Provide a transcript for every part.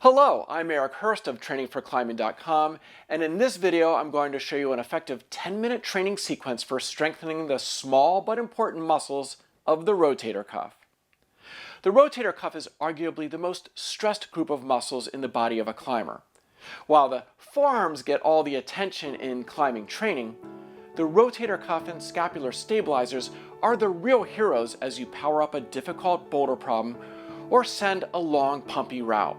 Hello, I'm Hörst of trainingforclimbing.com, and in this video I'm going to show you an effective 10-minute training sequence for strengthening the small but important muscles of the rotator cuff. The rotator cuff is arguably the most stressed group of muscles in the body of a climber. While the forearms get all the attention in climbing training, the rotator cuff and scapular stabilizers are the real heroes as you power up a difficult boulder problem or send a long, pumpy route.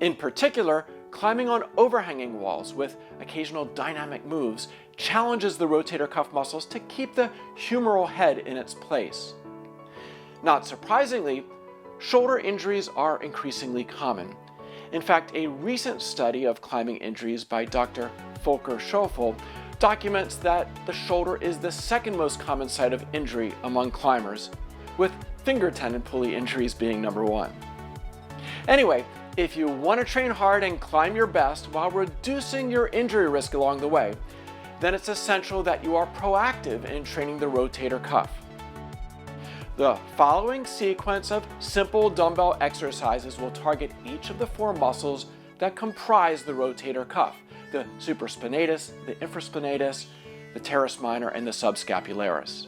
In particular, climbing on overhanging walls with occasional dynamic moves challenges the rotator cuff muscles to keep the humeral head in its place. Not surprisingly, shoulder injuries are increasingly common. In fact, a recent study of climbing injuries by Dr. Volker Schoeffel documents that the shoulder is the second most common site of injury among climbers, with finger tendon pulley injuries being number one. Anyway, if you want to train hard and climb your best while reducing your injury risk along the way, then it's essential that you are proactive in training the rotator cuff. The following sequence of simple dumbbell exercises will target each of the four muscles that comprise the rotator cuff: the supraspinatus, the infraspinatus, the teres minor, and the subscapularis.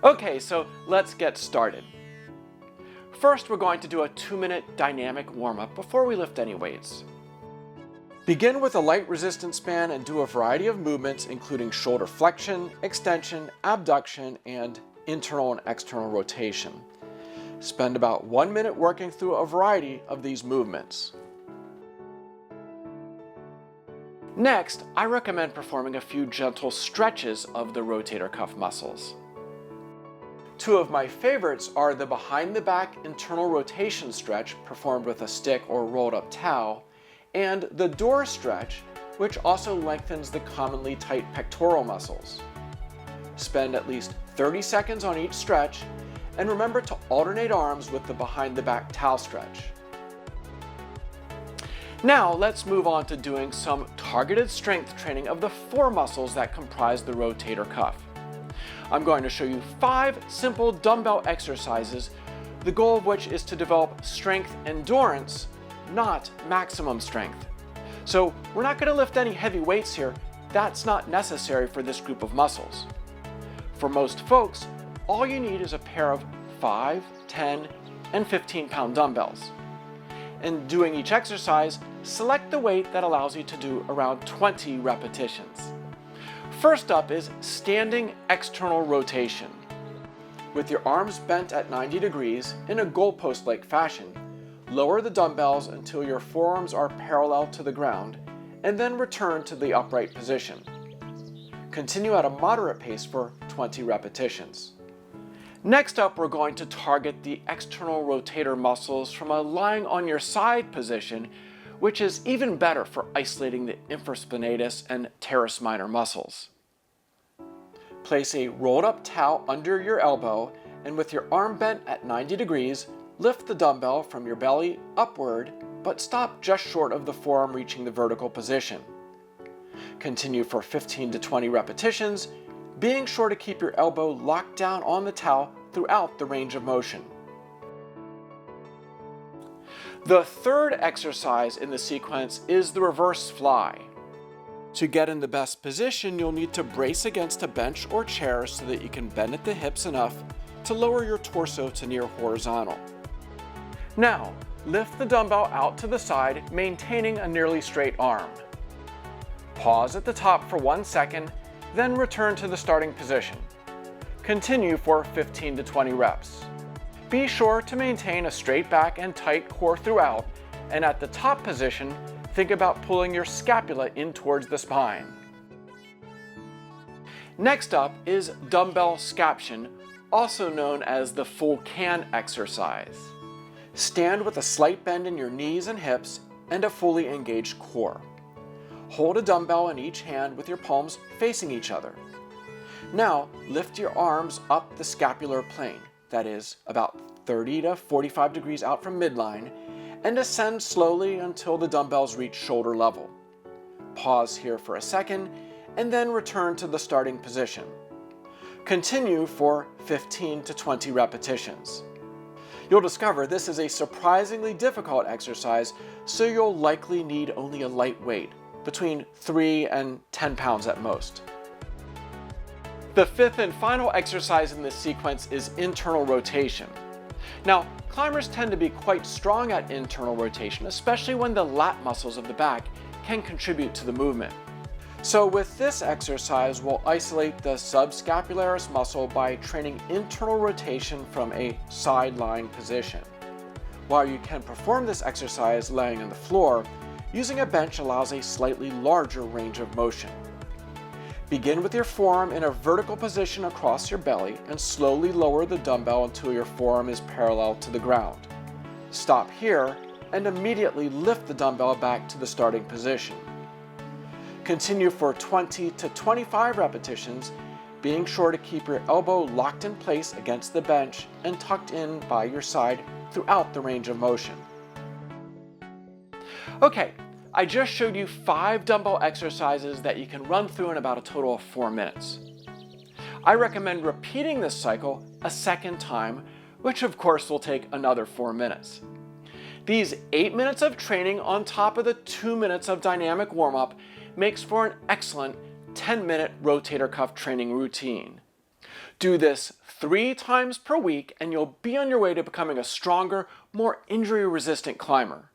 Okay, so let's get started. First, we're going to do a 2-minute dynamic warm-up before we lift any weights. Begin with a light resistance band and do a variety of movements including shoulder flexion, extension, abduction, and internal and external rotation. Spend about 1 minute working through a variety of these movements. Next, I recommend performing a few gentle stretches of the rotator cuff muscles. Two of my favorites are the behind the back internal rotation stretch performed with a stick or rolled up towel, and the door stretch, which also lengthens the commonly tight pectoral muscles. Spend at least 30 seconds on each stretch, and remember to alternate arms with the behind the back towel stretch. Now let's move on to doing some targeted strength training of the four muscles that comprise the rotator cuff. I'm going to show you 5 simple dumbbell exercises, the goal of which is to develop strength endurance, not maximum strength. So we're not going to lift any heavy weights here. That's not necessary for this group of muscles. For most folks, all you need is a pair of 5, 10, and 15-pound dumbbells. In doing each exercise, select the weight that allows you to do around 20 repetitions. First up is standing external rotation. With your arms bent at 90 degrees in a goalpost-like fashion, lower the dumbbells until your forearms are parallel to the ground, and then return to the upright position. Continue at a moderate pace for 20 repetitions. Next up, we're going to target the external rotator muscles from a lying on your side position, which is even better for isolating the infraspinatus and teres minor muscles. Place a rolled up towel under your elbow, and with your arm bent at 90 degrees, lift the dumbbell from your belly upward, but stop just short of the forearm reaching the vertical position. Continue for 15 to 20 repetitions, being sure to keep your elbow locked down on the towel throughout the range of motion. The third exercise in the sequence is the reverse fly. To get in the best position, you'll need to brace against a bench or chair so that you can bend at the hips enough to lower your torso to near horizontal. Now, lift the dumbbell out to the side, maintaining a nearly straight arm. Pause at the top for 1 second, then return to the starting position. Continue for 15 to 20 reps. Be sure to maintain a straight back and tight core throughout, and at the top position, think about pulling your scapula in towards the spine. Next up is Dumbbell Scaption, also known as the full can exercise. Stand with a slight bend in your knees and hips and a fully engaged core. Hold a dumbbell in each hand with your palms facing each other. Now, lift your arms up the scapular plane, that is, about 30 to 45 degrees out from midline, and ascend slowly until the dumbbells reach shoulder level. Pause here for a second, and then return to the starting position. Continue for 15 to 20 repetitions. You'll discover this is a surprisingly difficult exercise, so you'll likely need only a light weight, between 3 and 10 pounds at most. The fifth and final exercise in this sequence is internal rotation. Now, climbers tend to be quite strong at internal rotation, especially when the lat muscles of the back can contribute to the movement. So with this exercise, we'll isolate the subscapularis muscle by training internal rotation from a side lying position. While you can perform this exercise laying on the floor, using a bench allows a slightly larger range of motion. Begin with your forearm in a vertical position across your belly and slowly lower the dumbbell until your forearm is parallel to the ground. Stop here and immediately lift the dumbbell back to the starting position. Continue for 20 to 25 repetitions, being sure to keep your elbow locked in place against the bench and tucked in by your side throughout the range of motion. Okay, I just showed you 5 dumbbell exercises that you can run through in about a total of 4 minutes. I recommend repeating this cycle a second time, which of course will take another 4 minutes. These 8 minutes of training on top of the 2 minutes of dynamic warm-up makes for an excellent 10-minute rotator cuff training routine. Do this 3 times per week and you'll be on your way to becoming a stronger, more injury-resistant climber.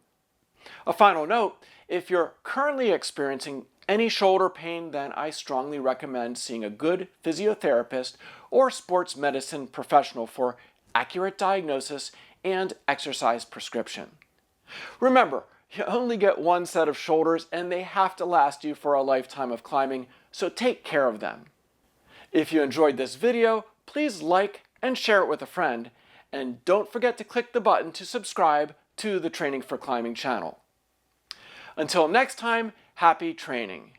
A final note, if you're currently experiencing any shoulder pain, then I strongly recommend seeing a good physiotherapist or sports medicine professional for accurate diagnosis and exercise prescription. Remember, you only get one set of shoulders and they have to last you for a lifetime of climbing, so take care of them. If you enjoyed this video, please like and share it with a friend, and don't forget to click the button to subscribe to the Training for Climbing channel. Until next time, happy training!